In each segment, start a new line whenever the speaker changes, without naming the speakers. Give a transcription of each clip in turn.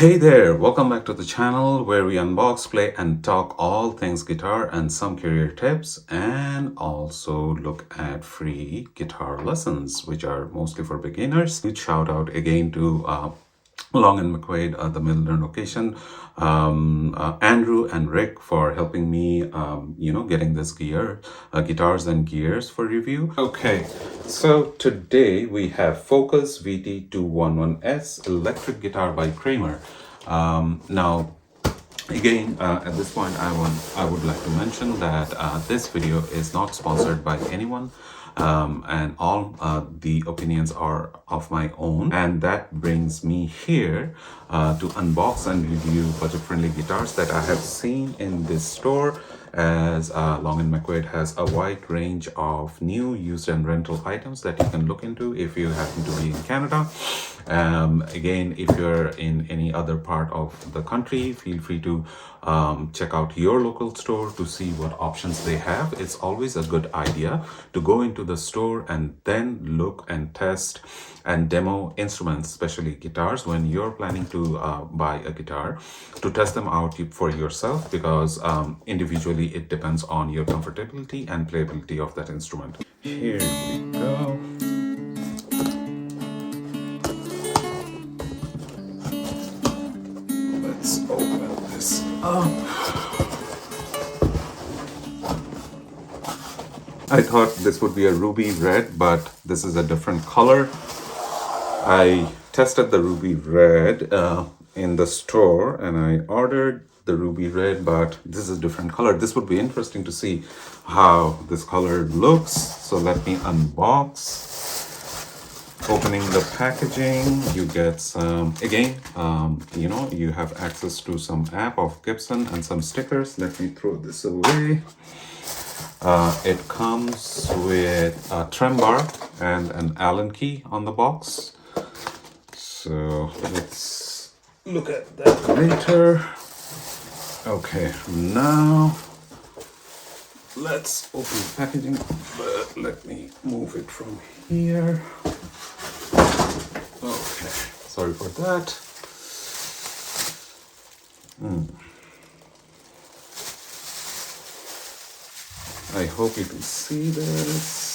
Hey there, welcome back to the channel where we unbox, play and talk all things guitar and some career tips, and also look at free guitar lessons which are mostly for beginners. Huge shout out again to Long and McQuaid, the Milner location, Andrew and Rick for helping me, getting this guitars and gears for review. Okay, so today we have Focus VT-211S electric guitar by Kramer. Now, again, at this point, I would like to mention that this video is not sponsored by anyone, and all the opinions are of my own. And that brings me here to unbox and review budget-friendly guitars that I have seen in this store, as Long and McQuaid has a wide range of new, used and rental items that you can look into if you happen to be in Canada. Again, if you're in any other part of the country, feel free to check out your local store to see what options they have. It's always a good idea to go into the store and then look and test and demo instruments, especially guitars, when you're planning to buy a guitar, to test them out for yourself, because individually it depends on your comfortability and playability of that instrument. Here we go. Let's open this up. I thought this would be a ruby red, but this is a different color. I tested the ruby red in the store and I ordered the ruby red, but this is a different color. This would be interesting to see how this color looks. So let me unbox. Opening the packaging, you get some, again, you have access to some app of Gibson and some stickers. Let me throw this away. It comes with a trem bar and an Allen key on the box. So let's look at that later. Okay, now let's open the packaging, but let me move it from here. Okay, sorry for that. I hope you can see this.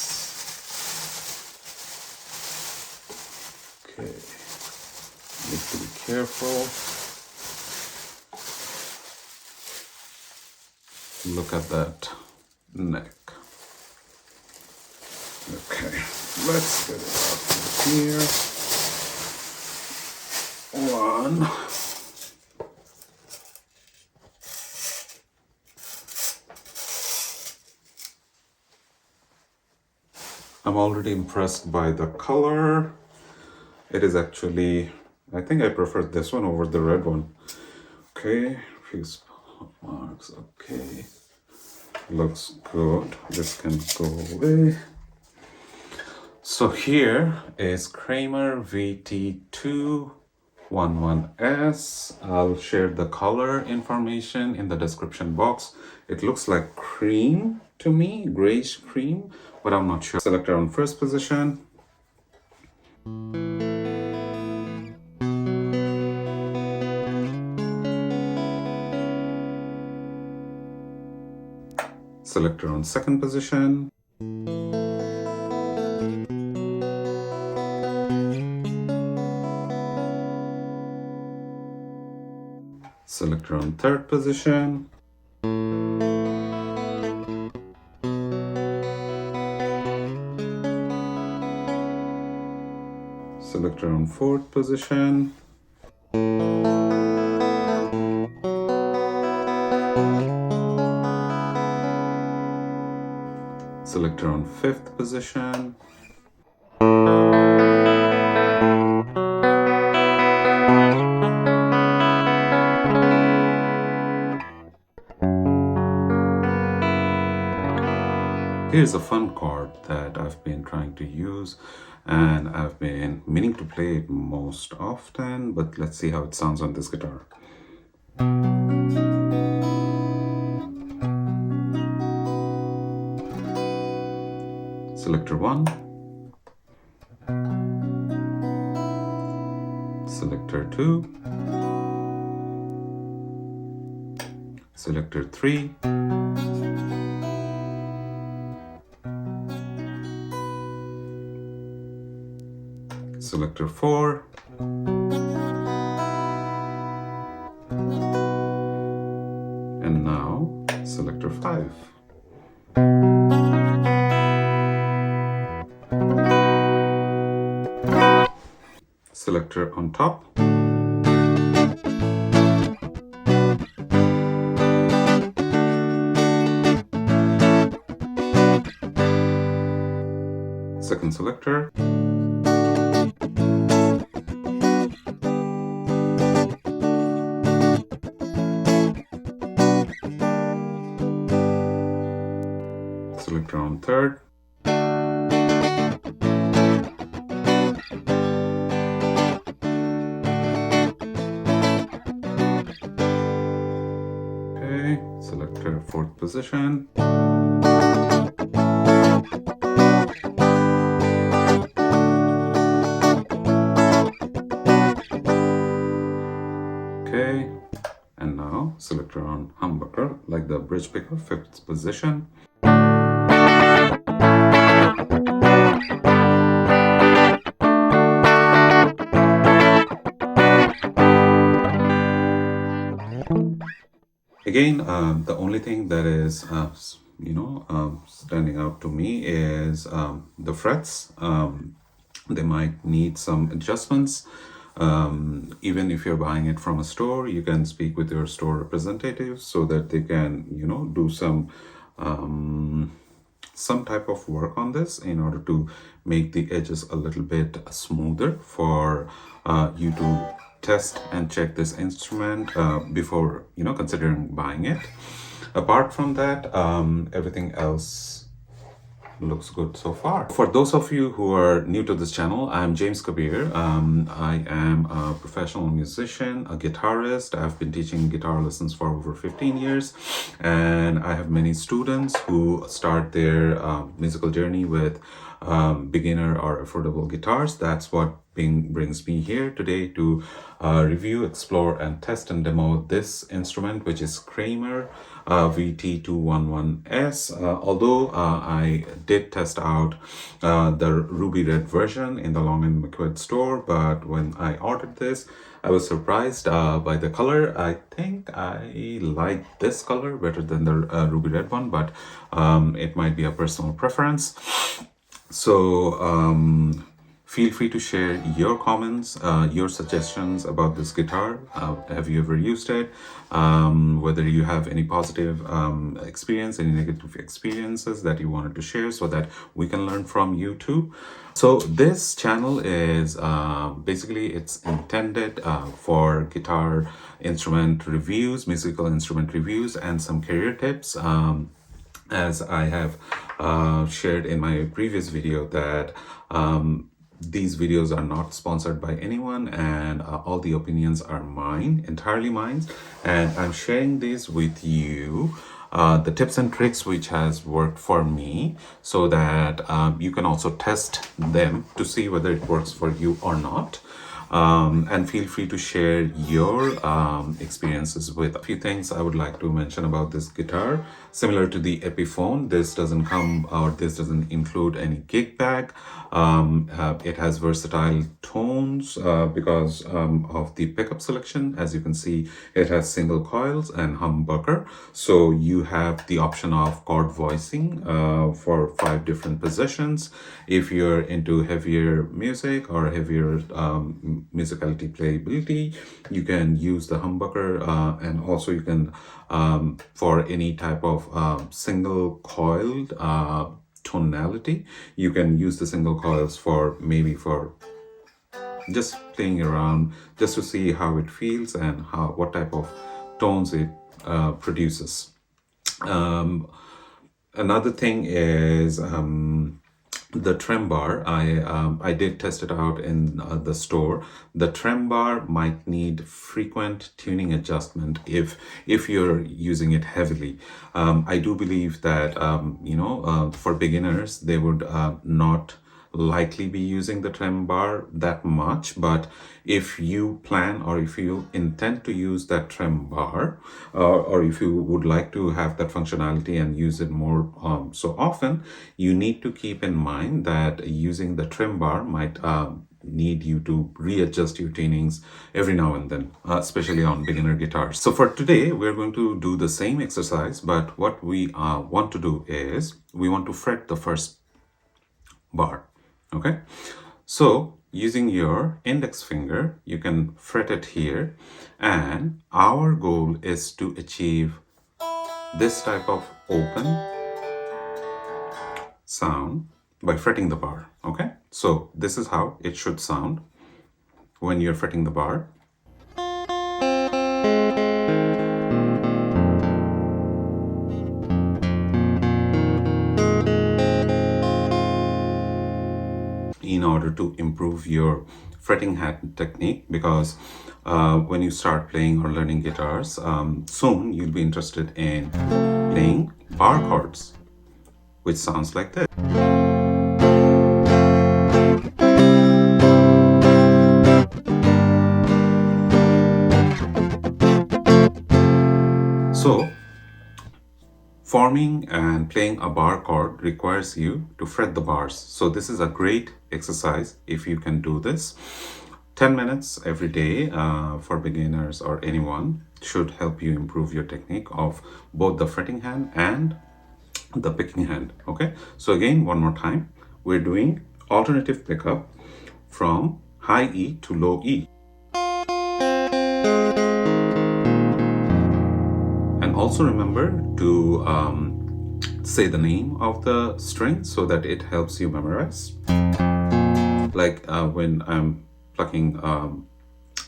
Okay, need to be careful. Look at that neck. Okay, let's get it out from here. One. I'm already impressed by the color. It is actually, I think I prefer this one over the red one. Okay, few spot marks, okay. Looks good. This can go away. So here is Kramer VT-211S. I'll share the color information in the description box. It looks like cream to me, grayish cream, but I'm not sure. Selector on first position. Selector on second position. Selector on third position. Selector on fourth position. Selector on fifth position. Here's a fun chord that I've been trying to use, and I've been meaning to play it most often, but let's see how it sounds on this guitar. Selector 1, Selector 2, selector 3, selector 4, and now selector 5. Selector on top. Second selector. Selector on third. Okay, selector fourth position. Okay, and now selector on humbucker, like the bridge picker, fifth position. Again, the only thing that is, standing out to me is the frets. They might need some adjustments. Even if you're buying it from a store, you can speak with your store representatives so that they can, do some type of work on this in order to make the edges a little bit smoother for you to test and check this instrument before considering buying it. Apart from that, everything else looks good so far. For those of you who are new to this channel, I'm James Kabir. I am a professional musician, a guitarist. I've been teaching guitar lessons for over 15 years, and I have many students who start their musical journey with beginner or affordable guitars. That's what brings me here today to review, explore, and test and demo this instrument, which is Kramer VT-211S. Although I did test out the ruby red version in the Long and McQuaid store, but when I ordered this, I was surprised by the color. I think I like this color better than the ruby red one, but it might be a personal preference. So feel free to share your comments, your suggestions about this guitar. Have you ever used it? Whether you have any positive experience, any negative experiences that you wanted to share so that we can learn from you too. So this channel is basically it's intended for guitar instrument reviews, musical instrument reviews, and some career tips. As I have shared in my previous video that these videos are not sponsored by anyone, and all the opinions are mine, entirely mine, and I'm sharing these with you, the tips and tricks which has worked for me, so that you can also test them to see whether it works for you or not. And feel free to share your experiences with. A few things I would like to mention about this guitar. Similar to the Epiphone, this doesn't come or this doesn't include any kick bag. It has versatile tones because of the pickup selection. As you can see, it has single coils and humbucker. So you have the option of chord voicing for 5 different positions. If you're into heavier music or heavier musicality playability, you can use the humbucker, and also you can for any type of single coiled tonality, you can use the single coils for maybe for just playing around, just to see how it feels and what type of tones it produces. Another thing is the trem bar. I did test it out in the store. The trem bar might need frequent tuning adjustment if you're using it heavily. I do believe that for beginners they would not likely be using the trem bar that much, but if you plan or if you intend to use that trem bar, or if you would like to have that functionality and use it more so often, you need to keep in mind that using the trem bar might need you to readjust your tunings every now and then, especially on beginner guitars. So for today, we're going to do the same exercise, but what we want to do is we want to fret the first bar. Okay, so using your index finger, you can fret it here, and our goal is to achieve this type of open sound by fretting the bar. Okay, so this is how it should sound when you're fretting the bar. In order to improve your fretting hand technique, because when you start playing or learning guitars, soon you'll be interested in playing bar chords, which sounds like this. So forming and playing a bar chord requires you to fret the bars. So this is a great exercise if you can do this. 10 minutes every day for beginners or anyone should help you improve your technique of both the fretting hand and the picking hand. Okay, so again, one more time, we're doing alternative pickup from high E to low E. And also remember to say the name of the string so that it helps you memorize. Like when I'm plucking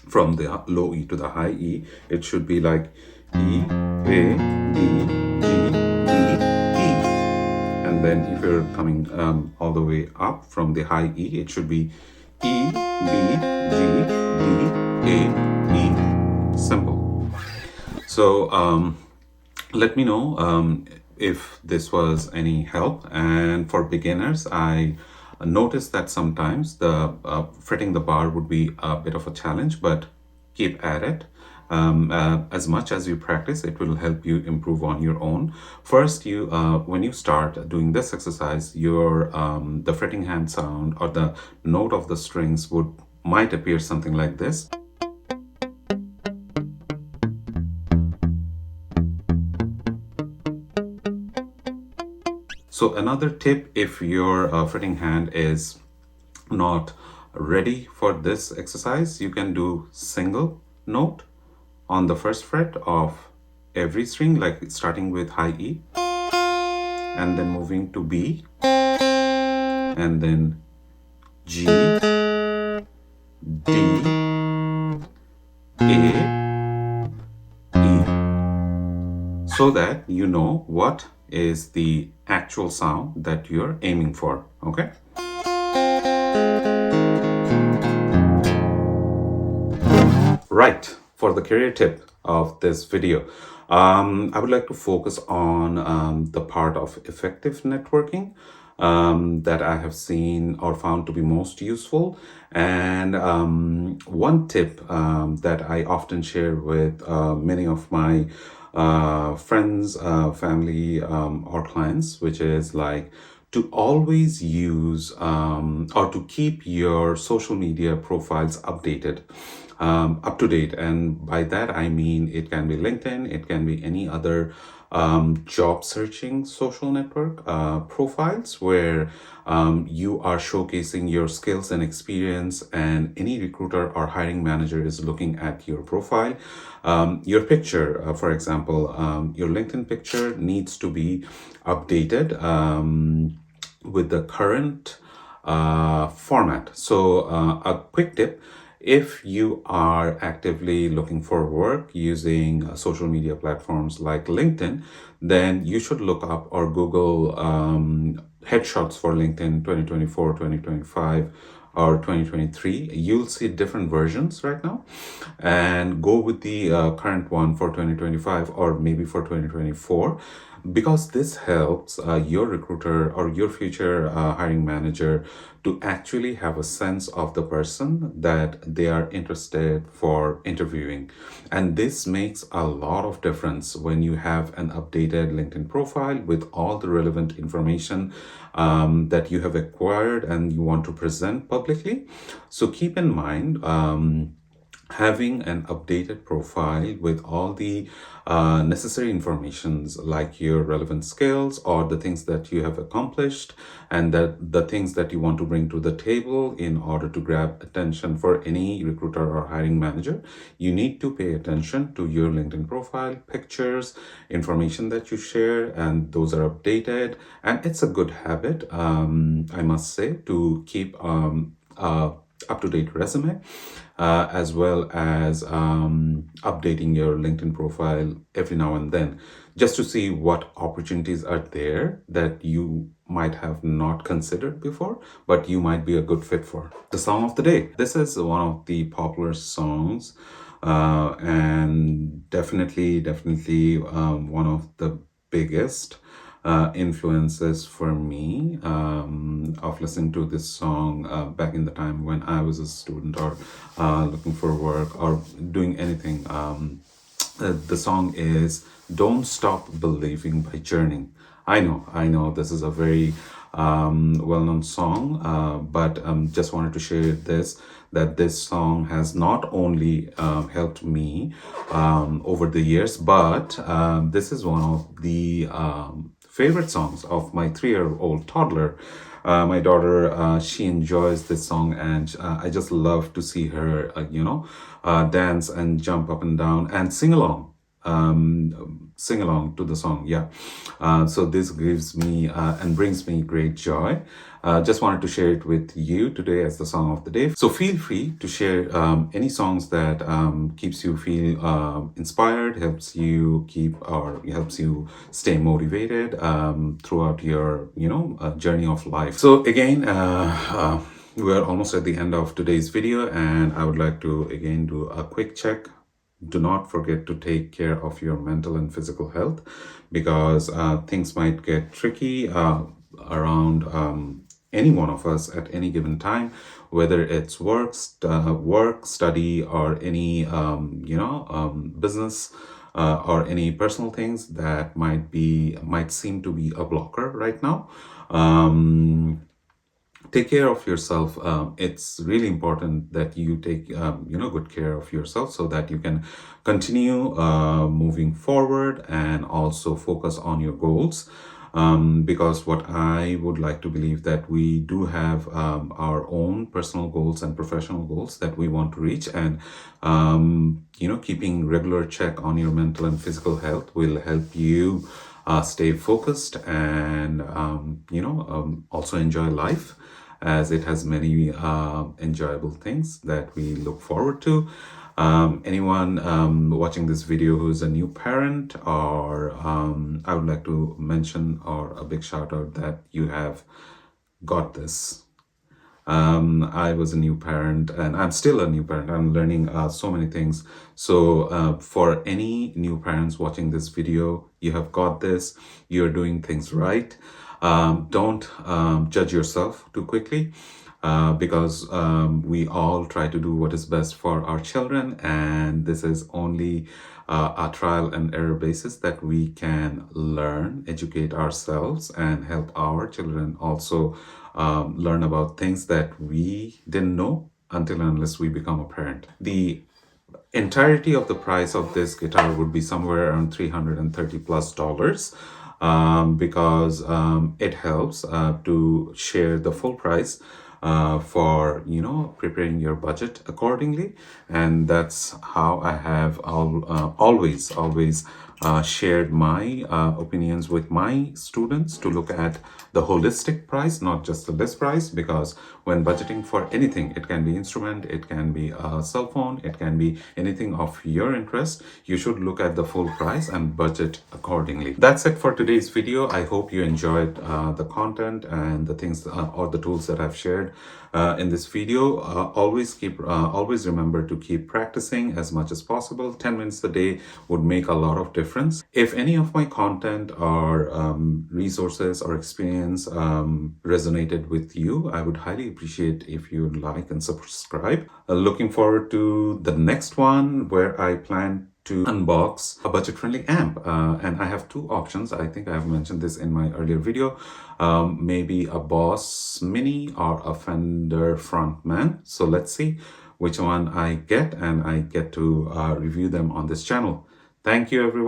from the low E to the high E, it should be like E, A, D, G, E, E. And then if you're coming all the way up from the high E, it should be E, B, G, D, A, E. Simple. So let me know if this was any help. And for beginners, I noticed that sometimes the fretting the bar would be a bit of a challenge, but keep at it. As much as you practice, it will help you improve on your own. First, you when you start doing this exercise, your the fretting hand sound or the note of the strings might appear something like this. So another tip, if your fretting hand is not ready for this exercise, you can do single note on the first fret of every string, like starting with high E and then moving to B and then G, D, A, E, so that you know what is the actual sound that you're aiming for. Okay, right. For the career tip of this video, I would like to focus on the part of effective networking that I have seen or found to be most useful. And one tip that I often share with many of my friends, family, or clients, which is like to always use or to keep your social media profiles updated, up to date. And by that, I mean it can be LinkedIn, it can be any other job searching social network profiles where you are showcasing your skills and experience, and any recruiter or hiring manager is looking at your profile. Your picture, for example, your LinkedIn picture needs to be updated with the current format. So a quick tip: if you are actively looking for work using social media platforms like LinkedIn, then you should look up or Google headshots for LinkedIn 2024, 2025, or 2023. You'll see different versions right now, and go with the current one for 2025 or maybe for 2024. because this helps your recruiter or your future hiring manager to actually have a sense of the person that they are interested for interviewing. And this makes a lot of difference when you have an updated LinkedIn profile with all the relevant information that you have acquired and you want to present publicly. So keep in mind, having an updated profile with all the necessary informations like your relevant skills or the things that you have accomplished and that the things that you want to bring to the table in order to grab attention for any recruiter or hiring manager. You need to pay attention to your LinkedIn profile, pictures, information that you share, and those are updated. And it's a good habit, I must say, to keep up-to-date resume, as well as updating your LinkedIn profile every now and then, just to see what opportunities are there that you might have not considered before, but you might be a good fit for. The song of the day. This is one of the popular songs, and definitely one of the biggest influences for me of listening to this song back in the time when I was a student or looking for work or doing anything. The song is Don't Stop Believing by Journey. I know this is a very well-known song, but just wanted to share that this song has not only helped me over the years, but this is one of the favorite songs of my 3-year-old toddler. My daughter, she enjoys this song, and I just love to see her, dance and jump up and down and sing along to the song. Yeah. So this gives me and brings me great joy. Just wanted to share it with you today as the song of the day. So feel free to share any songs that keeps you feel inspired, helps you stay motivated throughout your journey of life. So again, we're almost at the end of today's video, and I would like to again do a quick check. Do not forget to take care of your mental and physical health, because things might get tricky around any one of us at any given time, whether it's work, study, or any business or any personal things that might seem to be a blocker right now. Take care of yourself. It's really important that you take good care of yourself so that you can continue moving forward and also focus on your goals. Because what I would like to believe that we do have our own personal goals and professional goals that we want to reach, and keeping regular check on your mental and physical health will help you stay focused and also enjoy life, as it has many enjoyable things that we look forward to. Anyone watching this video who's a new parent, or I would like to mention or a big shout out that you have got this. I was a new parent, and I'm still a new parent. I'm learning so many things. So for any new parents watching this video, you have got this. You're doing things right. Don't judge yourself too quickly, because we all try to do what is best for our children, and this is only a trial and error basis that we can learn, educate ourselves, and help our children also learn about things that we didn't know until and unless we become a parent. The entirety of the price of this guitar would be somewhere around $330+, because it helps to share the full price for preparing your budget accordingly. And that's how I have always shared my opinions with my students, to look at the holistic price, not just the list price, because when budgeting for anything, it can be instrument, it can be a cell phone, it can be anything of your interest, you should look at the full price and budget accordingly. That's it for today's video. I hope you enjoyed the content and the things or the tools that I've shared. in this video. Always remember to keep practicing as much as possible. 10 minutes a day would make a lot of difference. If any of my content or resources or experience resonated with you, I would highly appreciate if you like and subscribe. Looking forward to the next one, where I plan to unbox a budget-friendly amp, and I have two options. I think I have mentioned this in my earlier video. Maybe a Boss Mini or a Fender Frontman. So let's see which one I get, and I get to review them on this channel. Thank you, everyone.